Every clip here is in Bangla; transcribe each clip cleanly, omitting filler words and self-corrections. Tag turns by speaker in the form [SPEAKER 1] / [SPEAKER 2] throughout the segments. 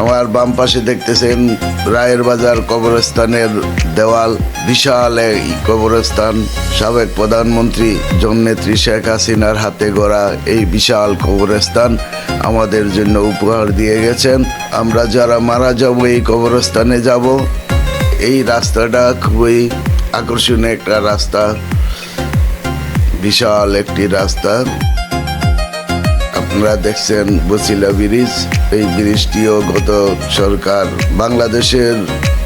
[SPEAKER 1] আমার বাম পাশে দেখতেছেন রায়ের বাজার কবরস্থানের দেওয়াল, বিশাল এই কবরস্থান। সাবেক প্রধানমন্ত্রী জননেত্রী শেখ হাসিনার হাতে গড়া এই বিশাল কবরস্থান আমাদের জন্য উপহার দিয়ে গেছেন। আমরা যারা মারা যাব এই কবরস্থানে যাব। এই রাস্তাটা খুবই আকর্ষণীয় একটা রাস্তা, বিশাল একটি রাস্তা। আপনারা দেখছেন বছিলা ব্রিজ। এই ব্রিজটিও গত সরকার বাংলাদেশের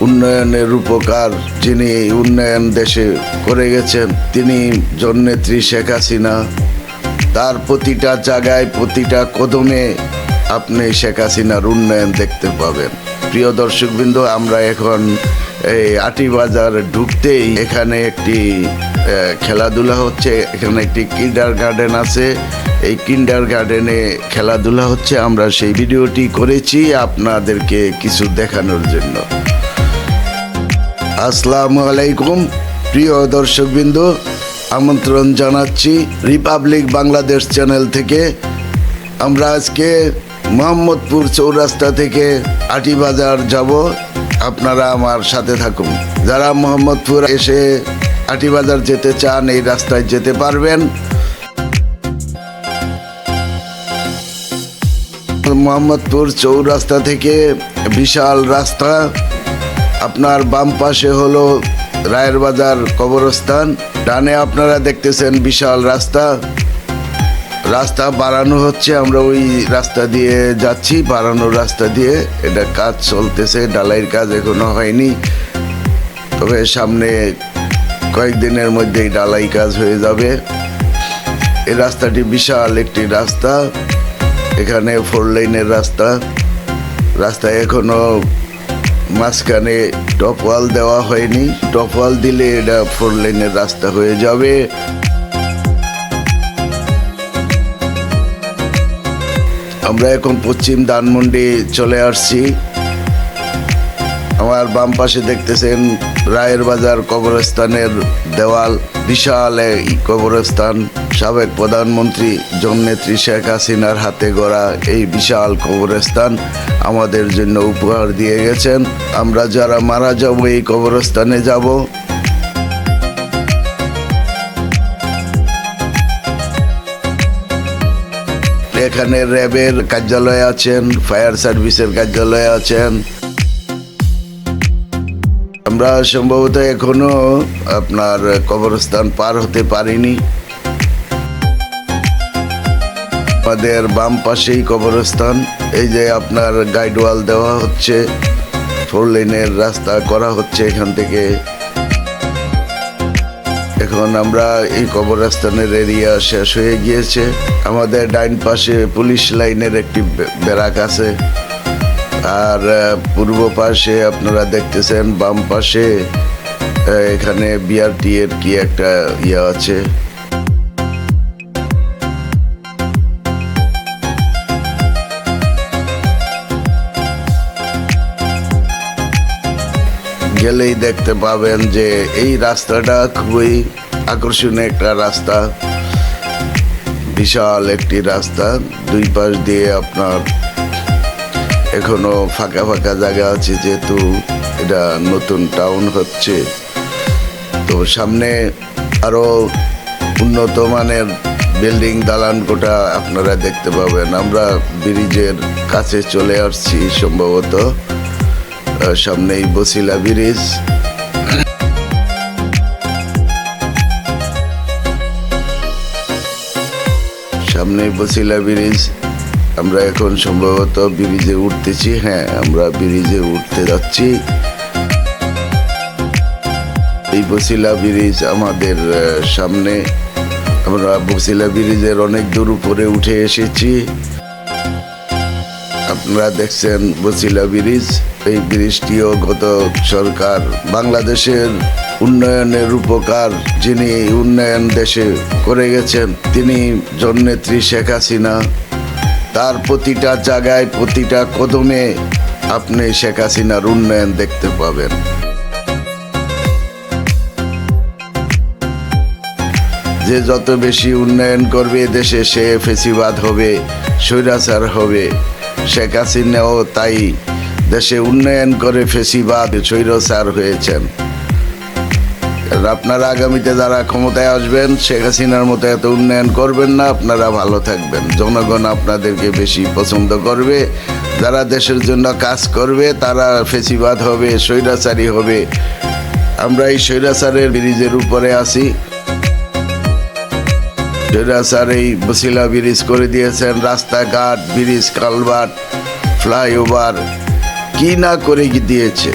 [SPEAKER 1] উন্নয়নের রূপকার, যিনি উন্নয়ন দেশে করে গেছেন, তিনি জননেত্রী শেখ হাসিনা। তার প্রতিটা জায়গায়, প্রতিটা কদমে আপনি শেখ হাসিনার উন্নয়ন দেখতে পাবেন। প্রিয় দর্শকবৃন্দ, আমরা এখন এই আটিবাজার ঢুকতেই এখানে একটি খেলাধুলা হচ্ছে। এখানে একটি কিন্ডার গার্ডেন আছে। এই কিন্ডার গার্ডেনে খেলাধুলা হচ্ছে। আমরা সেই ভিডিওটি করেছি আপনাদেরকে কিছু দেখানোর জন্য। আসসালামু আলাইকুম প্রিয় দর্শকবৃন্দ, আমন্ত্রণ জানাচ্ছি রিপাবলিক বাংলাদেশ চ্যানেল থেকে। আমরা আজকে মোহাম্মদপুর চৌরাস্তা থেকে আটিবাজার যাব। আপনারা আমার সাথে থাকুন। যারা মোহাম্মদপুর এসে আটিবাজার যেতে চান এই রাস্তায় যেতে পারবেন। মোহাম্মদপুর চৌরাস্তা থেকে বিশাল রাস্তা। আপনার বাম পাশে হলো রায়ের বাজার কবরস্থান, ডানে আপনারা দেখতেছেন বিশাল রাস্তা। রাস্তা বাড়ানো হচ্ছে, আমরা ওই রাস্তা দিয়ে যাচ্ছি, বাড়ানোর রাস্তা দিয়ে। এটা কাজ চলতেছে, ঢালাইয়ের কাজ এখনো হয়নি, তবে সামনে কয়েকদিনের মধ্যেই ঢালাই কাজ হয়ে যাবে। এই রাস্তাটি বিশাল একটি রাস্তা। এখানে 4 লেনের রাস্তা। রাস্তায় এখনো মাঝখানে টপ ওয়াল দেওয়া হয়নি। টপ ওয়াল দিলে এটা 4 লেনের রাস্তা হয়ে যাবে। আমরা এখন পশ্চিম ধানমন্ডি চলে আসছি। আমার বাম পাশে দেখতেছেন রায়ের বাজার কবরস্থানের দেওয়াল, বিশাল এই কবরস্থান। সাবেক প্রধানমন্ত্রী জননেত্রী শেখ হাসিনার হাতে গড়া এই বিশাল কবরস্থান আমাদের জন্য উপহার দিয়ে গেছেন। আমরা যারা মারা যাব এই কবরস্থানে যাব। এখানে র্যাবের কার্যালয় আছেন, ফায়ার সার্ভিসের কার্যালয় আছেন। আমরা সম্ভবত এখনো আপনার কবরস্থান পার হতে পারিনি। আমাদের বাম পাশেই কবরস্থান। এই যে আপনার গাইড ওয়াল দেওয়া হচ্ছে, 4 লেনের রাস্তা করা হচ্ছে এখান থেকে। এখন আমরা এই কবরস্থানের এরিয়া শেষ হয়ে গিয়েছে। আমাদের ডাইন পাশে পুলিশ লাইনের একটি ব্যারাক আছে, আর পূর্ব পাশে আপনারা দেখতেছেন বাম পাশে এখানে বিআরটি এর কি একটা ইয়ে আছে। গেলেই দেখতে পাবেন যে এই রাস্তাটা খুবই আকর্ষণীয় একটা রাস্তা, বিশাল একটি রাস্তা। দুই পাশ দিয়ে আপনার এখনো ফাঁকা ফাঁকা জায়গা আছে, যেহেতু এটা নতুন টাউন হচ্ছে। তো সামনে আরো উন্নত মানের বিল্ডিং, দালান কোঠা আপনারা দেখতে পাবেন। আমরা ব্রিজের কাছে চলে আসছি সম্ভবত। সামনেই বছিলা ব্রিজ। সামনেই বছিলা ব্রিজ। আমরা এখন সম্ভবত ব্রিজে উঠতেছি। হ্যাঁ, আমরা ব্রিজে উঠতে যাচ্ছি। এই বছিলা ব্রিজ আমাদের সামনে। আমরা বছিলা ব্রিজের অনেক দূর উপরে উঠে এসেছি। আপনারা দেখছেন বছিলা ব্রিজ। এই ব্রিজটিও গত সরকার বাংলাদেশের উন্নয়নের রূপকার, যিনি উন্নয়ন দেশে করে গেছেন, তিনি জননেত্রী শেখ হাসিনা। তার প্রতিটা জায়গায়, প্রতিটা কদমে আপনি শেখ হাসিনার উন্নয়ন দেখতে পাবেন। যে যত বেশি উন্নয়ন করবে দেশে, সে ফেসিবাদ হবে, স্বৈরাচার হবে। শেখ হাসিনাও তাই দেশে উন্নয়ন করে ফেসিবাদ স্বৈরাচার হয়েছেন। আপনারা আগামীতে যারা ক্ষমতায় আসবেন শেখ হাসিনার মতো এত উন্নয়ন করবেন না, আপনারা ভালো থাকবেন। জনগণ আপনাদেরকে বেশি পছন্দ করবে। যারা দেশের জন্য কাজ করবে তারা ফেসিবাদ হবে, স্বৈরাচারী হবে। আমরা এই স্বৈরাচারের ব্রিজের উপরে আছি। স্বৈরাচার এই বসিলা ব্রিজ করে দিয়েছেন, রাস্তাঘাট, ব্রিজ, কালভার্ট, ফ্লাইওভার কি না করে দিয়েছে।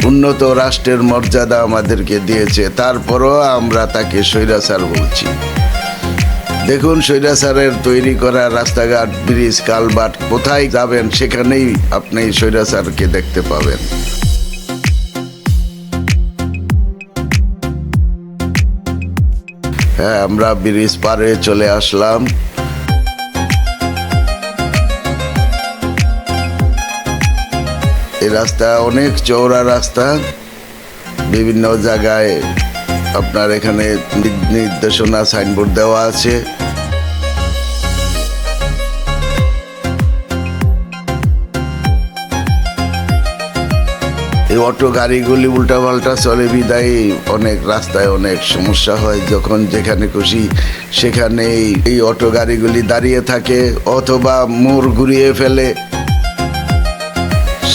[SPEAKER 1] উন্নত রাষ্ট্রের মর্যাদা আমাদেরকে দিয়েছে, তারপরও আমরা তাকে স্বৈরাচার বলছি। দেখুন স্বৈরাচারের তৈরি করা রাস্তাঘাট, ব্রিজ, কালভার্ট কোথায় যাবেন সেখানেই আপনি স্বৈরাচারকে দেখতে পাবেন। হ্যাঁ, আমরা ব্রিজ পারে চলে আসলাম। এই রাস্তা অনেক চওড়া রাস্তা, বিভিন্ন জায়গায় আপনার এখানে নির্দেশনা সাইনবোর্ড দেওয়া আছে। এই অটো গাড়িগুলি উল্টাপাল্টা চলে বিদায় অনেক রাস্তায় অনেক সমস্যা হয়। যখন যেখানে খুশি সেখানে এই অটো গাড়িগুলি দাঁড়িয়ে থাকে অথবা মোড় ঘুরিয়ে ফেলে।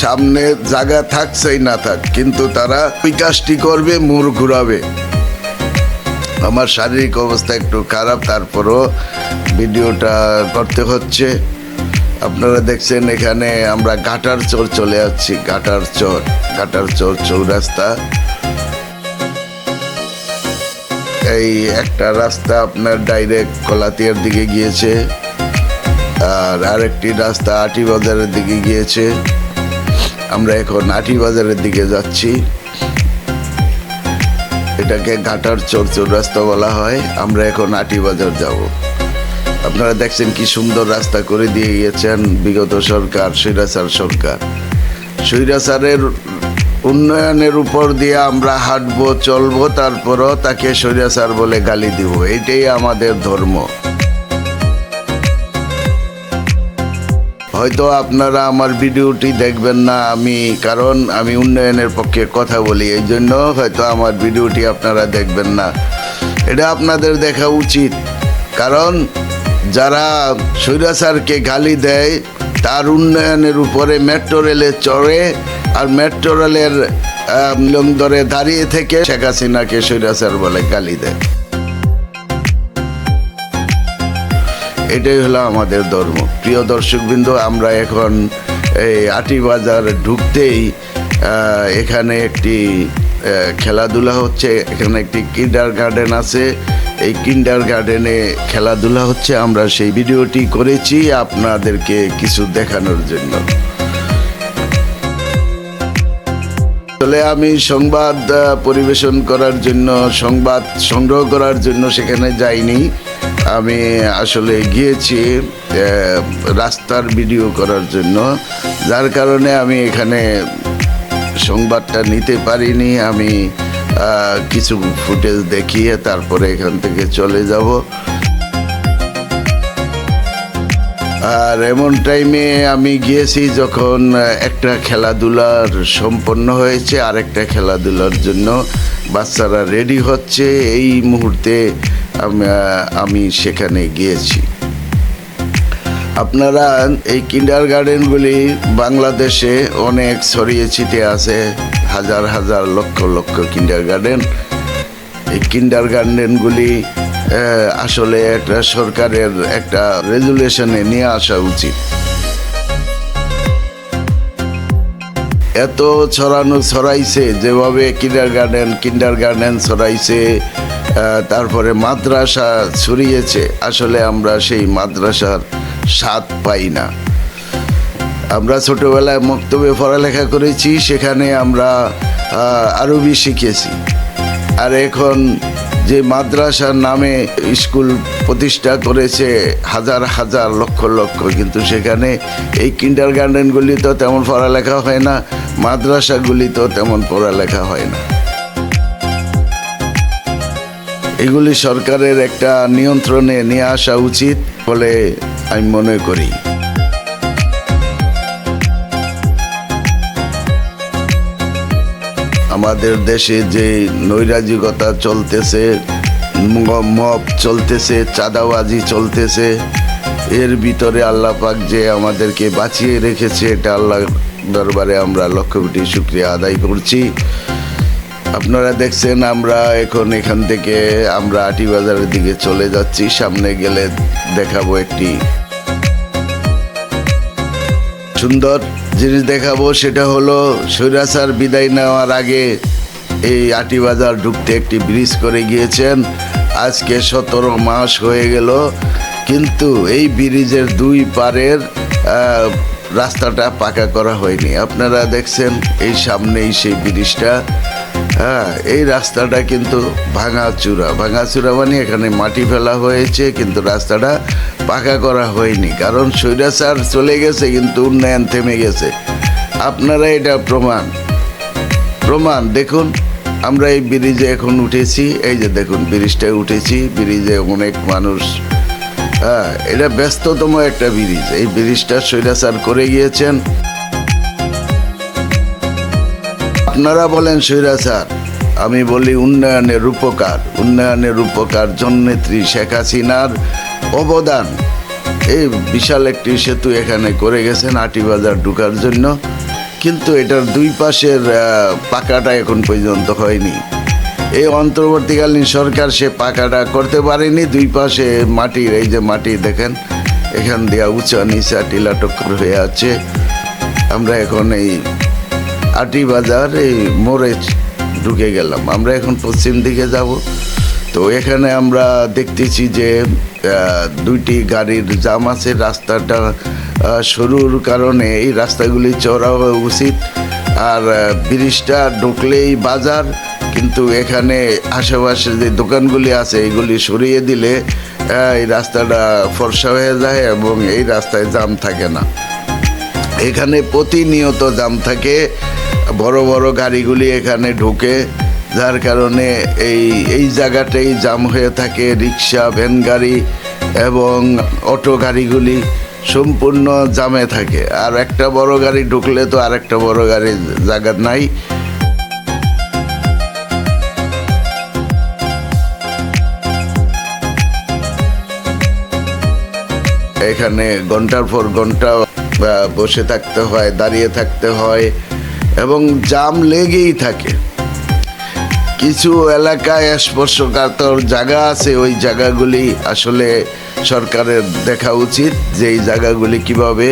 [SPEAKER 1] সামনে জায়গা থাকছেই না থাক, কিন্তু তারা ওই কাজটি করবে, মোড় ঘুরাবে। আমার শারীরিক অবস্থা একটু খারাপ, তারপরও ভিডিওটা করতে হচ্ছে। আপনারা দেখছেন এখানে আমরা ঘাটার চর চলে যাচ্ছি। ঘাটার চর চৌরাস্তা। এই একটা রাস্তা আপনার ডাইরেক্ট কলাতিয়ার দিকে গিয়েছে, আর আরেকটি রাস্তা আটি বাজারের দিকে গিয়েছে। আমরা এখন আটি বাজারের দিকে যাচ্ছি। এটাকে ঘাটার চর চৌরাস্তা বলা হয়। আমরা এখন আটি বাজার যাব। আপনারা দেখছেন কি সুন্দর রাস্তা করে দিয়ে গিয়েছেন বিগত সরকার, স্বৈরাচার সরকার। স্বৈরাচারের উন্নয়নের উপর দিয়ে আমরা হাঁটবো, চলবো, তারপরও তাকে স্বৈরাচার বলে গালি দিব। এটাই আমাদের ধর্ম। হয়তো আপনারা আমার ভিডিওটি দেখবেন না, কারণ আমি উন্নয়নের পক্ষে কথা বলি, এই জন্য হয়তো আমার ভিডিওটি আপনারা দেখবেন না। এটা আপনাদের দেখা উচিত, কারণ যারা স্বৈরাচারকে গালি দেয় তার উন্নয়নের উপরে মেট্রো রেলে চড়ে, আর মেট্রো রেলের ধরে দাঁড়িয়ে থেকে শেখ হাসিনাকে স্বৈরাচার বলে গালি দেয়। এটাই হলো আমাদের ধর্ম। প্রিয় দর্শকবৃন্দ, আমরা এখন এই আটি বাজার ঢুকতেই এখানে একটি খেলাধুলা হচ্ছে। এখানে একটি কিন্ডার গার্ডেন আছে। এই কিন্ডার গার্ডেনে খেলাধুলা হচ্ছে। আমরা সেই ভিডিওটি করেছি আপনাদেরকে কিছু দেখানোর জন্য। আসলে আমি সংবাদ পরিবেশন করার জন্য, সংবাদ সংগ্রহ করার জন্য সেখানে যাইনি। আমি আসলে গিয়েছি রাস্তার ভিডিও করার জন্য, যার কারণে আমি এখানে সংবাদটা নিতে পারিনি। আমি কিছু ফুটেজ দেখিয়ে তারপরে এখান থেকে চলে যাব। আর এমন টাইমে আমি গিয়েছি যখন একটা খেলাধুলার সম্পন্ন হয়েছে, আরেকটা খেলাধুলার জন্য বাচ্চারা রেডি হচ্ছে। এই মুহূর্তে আমি সেখানে গিয়েছি। আপনারা এই কিন্ডার গার্ডেনগুলি বাংলাদেশে অনেক ছড়িয়ে ছিটিয়ে আছে, হাজার হাজার লক্ষ লক্ষ কিন্ডার গার্ডেন। এই কিন্ডার গার্ডেনগুলি আসলে একটা সরকারের একটা রেজুলেশনে নিয়ে আসা উচিত। এত ছড়াইছে যেভাবে কিন্ডার গার্ডেন ছড়াইছে, তারপরে মাদ্রাসা ছড়িয়েছে। আসলে আমরা সেই মাদ্রাসার স্বাদ পাই না। আমরা ছোটবেলায় মক্তবে পড়ালেখা করেছি, সেখানে আমরা আরবি শিখেছি। আর এখন যে মাদ্রাসার নামে স্কুল প্রতিষ্ঠা করেছে হাজার হাজার লক্ষ লক্ষ, কিন্তু সেখানে এই কিন্ডার গার্ডেনগুলি তো তেমন পড়ালেখা হয় না, মাদ্রাসাগুলি তো তেমন পড়ালেখা হয় না। এগুলি সরকারের একটা নিয়ন্ত্রণে নিয়ে আসা উচিত বলে আমি মনে করি। আমাদের দেশে যে নৈরাজ্যতা চলতেছে, মব চলতেছে, চাঁদাবাজি চলতেছে, এর ভিতরে আল্লাহ পাক যে আমাদেরকে বাঁচিয়ে রেখেছে, এটা আল্লাহর দরবারে আমরা লক্ষ কোটি শুকরিয়া আদায় করছি। আপনারা দেখছেন আমরা এখন এখান থেকে আমরা আটি বাজারের দিকে চলে যাচ্ছি। সামনে গেলে দেখাবো একটি সুন্দর জিনিস দেখাবো, সেটা হলো স্বৈরাচার বিদায় নেওয়ার আগে এই আটি বাজার ঢুকতে একটি ব্রিজ করে গিয়েছেন। আজকে 17 মাস হয়ে গেল, কিন্তু এই ব্রিজের দুই পারের রাস্তাটা পাকা করা হয়নি। আপনারা দেখছেন এই সামনেই সেই ব্রিজটা। এই রাস্তাটা কিন্তু ভাঙাচুরা মানে এখানে মাটি ফেলা হয়েছে, কিন্তু রাস্তাটা পাকা করা হয়নি। কারণ স্বৈরাচার চলে গেছে কিন্তু উন্নয়ন থেমে গেছে। আপনারা এটা প্রমাণ দেখুন। আমরা এই ব্রিজে এখন উঠেছি, এই যে দেখুন ব্রিজটায় উঠেছি। ব্রিজে অনেক মানুষ, এটা ব্যস্ততম একটা ব্রিজ। এই ব্রিজটা স্বৈরাচার করে গিয়েছেন। আপনারা বলেন স্বৈরাচার, আমি বলি উন্নয়নের রূপকার জননেত্রী শেখ হাসিনার অবদান। এই বিশাল একটি সেতু এখানে করে গেছেন আটি বাজার ঢোকার জন্য, কিন্তু এটার দুই পাশের পাকাটা এখন পর্যন্ত হয়নি। এই অন্তর্বর্তীকালীন সরকার সে পাকাটা করতে পারেনি। দুই পাশে মাটির, এই যে মাটি দেখেন, এখান দিয়ে উঁচা নিচা টিলা টক্কর হয়ে আছে। আমরা এখন এই আটি বাজার এই মোড়ে ঢুকে গেলাম। আমরা এখন পশ্চিম দিকে যাব। তো এখানে আমরা দেখতেছি যে দুইটি গাড়ির জাম আছে। রাস্তাটা সরুর কারণে এই রাস্তাগুলি চওড়া হওয়া উচিত। আর ব্রিজটা ঢুকলেই বাজার, কিন্তু এখানে আশেপাশে যে দোকানগুলি আছে এগুলি সরিয়ে দিলে এই রাস্তাটা ফর্সা হয়ে যায় এবং এই রাস্তায় জাম থাকে না। এখানে প্রতিনিয়ত জাম থাকে, বড় বড় গাড়িগুলি এখানে ঢোকে, যার কারণে এই জায়গাটাই জাম হয়ে থাকে। রিক্সা, ভ্যান গাড়ি এবং অটো গাড়িগুলি সম্পূর্ণ জামে থাকে। আর একটা বড় গাড়ি ঢুকলে তো আর একটা বড় গাড়ির জায়গা নাই। এখানে ঘন্টার পর ঘন্টা বসে থাকতে হয়, দাঁড়িয়ে থাকতে হয় এবং জাম লেগেই থাকে। কিছু এলাকায় স্পর্শকাতর জায়গা আছে, ওই জায়গাগুলি আসলে সরকারের দেখা উচিত যে এই জায়গাগুলি কিভাবে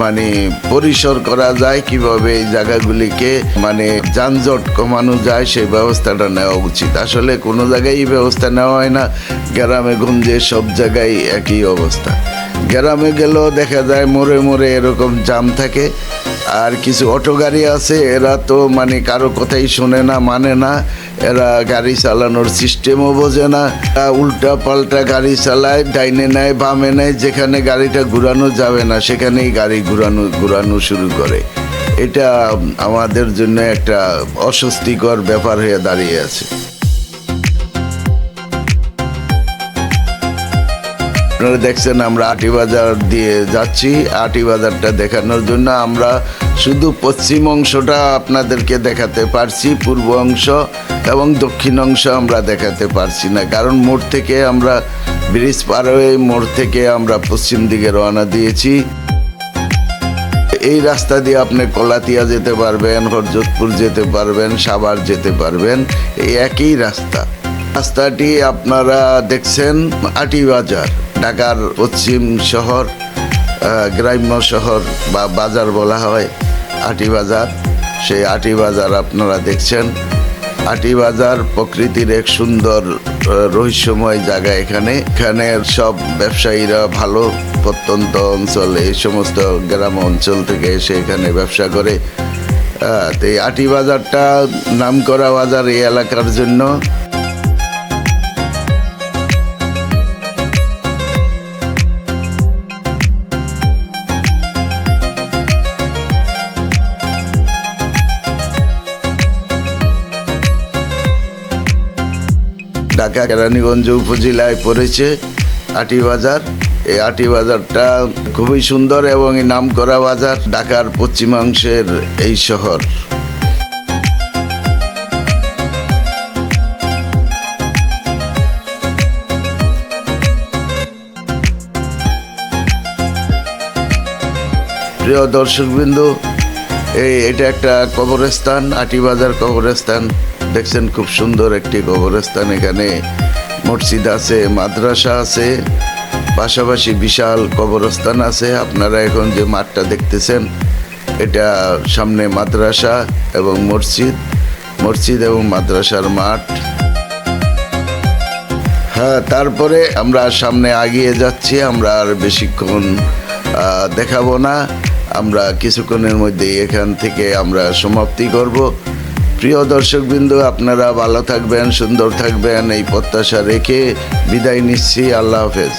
[SPEAKER 1] মানে পরিসর করা যায়, কিভাবে এই জায়গাগুলিকে মানে যানজট কমানো যায়, সেই ব্যবস্থাটা নেওয়া উচিত। আসলে কোনো জায়গায় ব্যবস্থা নেওয়া হয় না। গ্রামে গঞ্জে সব জায়গায় একই অবস্থা। গ্রামে গেলেও দেখা যায় মোড়ে মোড়ে এরকম জাম থাকে। আর কিছু অটো গাড়ি আছে, এরা তো মানে কারো কথাই শোনে না, মানে না। এরা গাড়ি চালানোর সিস্টেমও বোঝে না, উল্টা পাল্টা গাড়ি চালায়, ডাইনে নেয় বামে নেয়, যেখানে গাড়িটা ঘুরানো যাবে না সেখানেই গাড়ি ঘুরানো শুরু করে। এটা আমাদের জন্য একটা অস্বস্তিকর ব্যাপার হয়ে দাঁড়িয়ে আছে। আপনারা দেখছেন আমরা আটি বাজার দিয়ে যাচ্ছি। আটি বাজারটা দেখানোর জন্য আমরা শুধু পশ্চিম অংশটা আপনাদেরকে দেখাতে পারছি, পূর্ব অংশ এবং দক্ষিণ অংশ আমরা দেখাতে পারছি না। কারণ মোড় থেকে আমরা ব্রিজ পার হয়ে মোড় থেকে আমরা পশ্চিম দিকে রওনা দিয়েছি। এই রাস্তা দিয়ে আপনি কলাতিয়া যেতে পারবেন, হরজতপুর যেতে পারবেন, সাভার যেতে পারবেন, এই একই রাস্তাটি আপনারা দেখছেন। আটি বাজার ঢাকার পশ্চিম শহর, গ্রাম্য শহর বা বাজার বলা হয় আটি বাজার। সেই আটি বাজার আপনারা দেখছেন। আটি বাজার প্রকৃতির এক সুন্দর রহস্যময় জায়গা। এখানে সব ব্যবসায়ীরা ভালো, প্রত্যন্ত অঞ্চল এই সমস্ত গ্রাম অঞ্চল থেকে এসে এখানে ব্যবসা করে। তো এই আটি বাজারটা নামকরা বাজার এই এলাকার জন্য। ঢাকা কেরানীগঞ্জ উপজেলায় পড়েছে আটি বাজার। এই আটি বাজারটা খুবই সুন্দর এবং নামকরা বাজার ঢাকার পশ্চিমাংশের এই শহর। প্রিয় দর্শকবৃন্দ, এটা একটা কবরস্থান, আটিবাজার কবরস্থান। দেখছেন খুব সুন্দর একটি কবরস্থান। এখানে মসজিদ আছে, মাদ্রাসা আছে, পাশাপাশি বিশাল কবরস্থান আছে। আপনারা এখন যে মাঠটা দেখতেছেন, এটা সামনে মাদ্রাসা এবং মসজিদ এবং মাদ্রাসার মাঠ। হ্যাঁ, তারপরে আমরা সামনে এগিয়ে যাচ্ছি। আমরা আর বেশিক্ষণ দেখাবো না, আমরা কিছুক্ষণের মধ্যে এখান থেকে আমরা সমাপ্তি করব। প্রিয় দর্শকবৃন্দ, আপনারা ভালো থাকবেন, সুন্দর থাকবেন, এই প্রত্যাশা রেখে বিদায় নিচ্ছি। আল্লাহ হাফেজ।